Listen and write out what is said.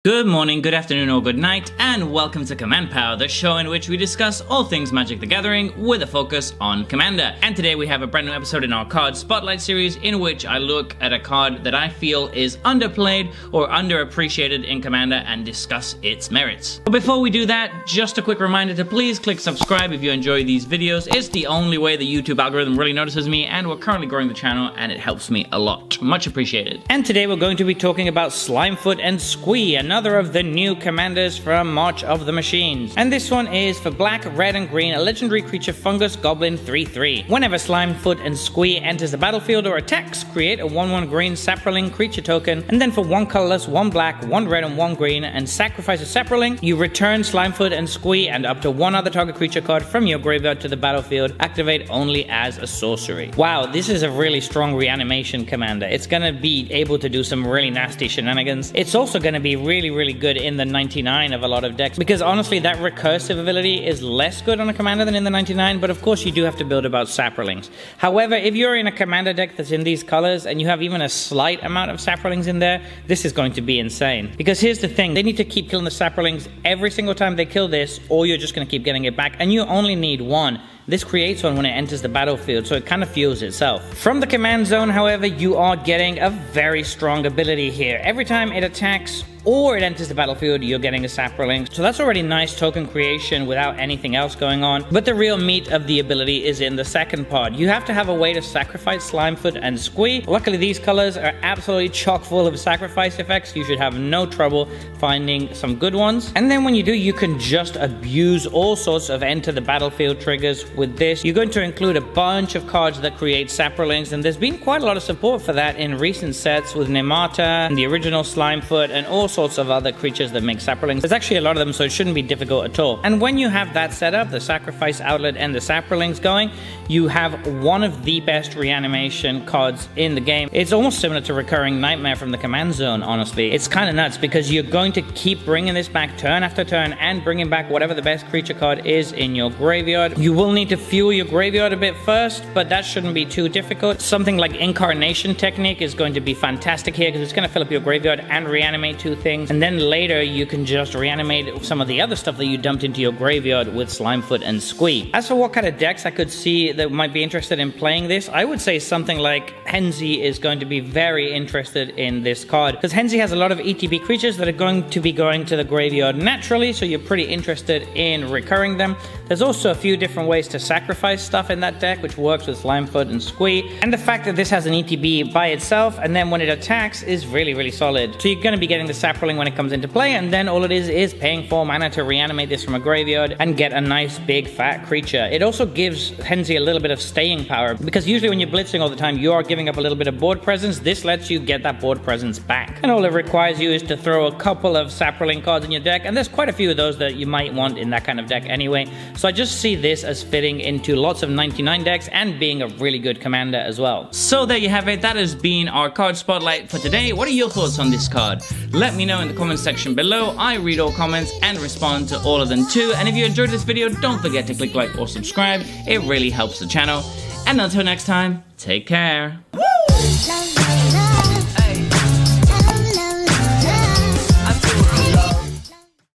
Good morning, good afternoon, or good night, and welcome to Command Power, the show in which we discuss all things Magic the Gathering with a focus on Commander. And today we have a brand new episode in our card Spotlight series in which I look at a card that I feel is underplayed or underappreciated in Commander and discuss its merits. But before we do that, just a quick reminder to please click subscribe if you enjoy these videos. It's the only way the YouTube algorithm really notices me, and we're currently growing the channel and it helps me a lot. Much appreciated. And today we're going to be talking about Slimefoot and Squee, another of the new commanders from March of the Machines. And this one is for black, red, and green, a legendary creature fungus goblin 3/3. Whenever Slimefoot and Squee enters the battlefield or attacks, create a 1/1 green saproling creature token, and then for 1 colorless, 1 black, 1 red, and 1 green, and sacrifice a saproling, you return Slimefoot and Squee and up to 1 other target creature card from your graveyard to the battlefield, activate only as a sorcery. Wow, this is a really strong reanimation commander. It's gonna be able to do some really nasty shenanigans. It's also gonna be really good in the 99 of a lot of decks, because honestly that recursive ability is less good on a commander than in the 99, but of course you do have to build about saprolings. However, if you're in a commander deck that's in these colors and you have even a slight amount of saprolings in there, this is going to be insane. Because here's the thing, they need to keep killing the saprolings every single time they kill this, or you're just going to keep getting it back, and you only need 1. This creates one when it enters the battlefield, so it kind of fuels itself. From the command zone, however, you are getting a very strong ability here. Every time it attacks or it enters the battlefield, you're getting a saproling. So that's already nice token creation without anything else going on. But the real meat of the ability is in the second part. You have to have a way to sacrifice Slimefoot and Squee. Luckily, these colors are absolutely chock full of sacrifice effects. You should have no trouble finding some good ones. And then when you do, you can just abuse all sorts of enter the battlefield triggers with this. You're going to include a bunch of cards that create saprolings, and there's been quite a lot of support for that in recent sets with Nemata and the original Slimefoot and all sorts of other creatures that make saprolings. There's actually a lot of them, so it shouldn't be difficult at all. And when you have that set up, the sacrifice outlet and the saprolings going, you have one of the best reanimation cards in the game. It's almost similar to Recurring Nightmare from the command zone, honestly. It's kind of nuts because you're going to keep bringing this back turn after turn and bringing back whatever the best creature card is in your graveyard. You will need to fuel your graveyard a bit first, but that shouldn't be too difficult. Something like Incarnation Technique is going to be fantastic here because it's going to fill up your graveyard and reanimate 2 things, and then later you can just reanimate some of the other stuff that you dumped into your graveyard with Slimefoot and Squee. As for what kind of decks I could see that might be interested in playing this, I would say something like Henzi is going to be very interested in this card, because Henzi has a lot of ETB creatures that are going to be going to the graveyard naturally, so you're pretty interested in recurring them. There's also a few different ways to sacrifice stuff in that deck, which works with Slimefoot and Squee, and the fact that this has an ETB by itself, and then when it attacks is really solid. So you're going to be getting the saproling when it comes into play, and then all it is paying 4 mana to reanimate this from a graveyard and get a nice big fat creature. It also gives Henzi a little bit of staying power, because usually when you're blitzing all the time, you are giving up a little bit of board presence. This lets you get that board presence back, and all it requires you is to throw a couple of saproling cards in your deck, and there's quite a few of those that you might want in that kind of deck anyway. So I just see this as fitting into lots of 99 decks and being a really good commander as well. So there you have it. That has been our card spotlight for today. What are your thoughts on this card? Let me know in the comment section below. I read all comments and respond to all of them too. And if you enjoyed this video, don't forget to click like or subscribe. It really helps the channel. And until next time, take care. Woo!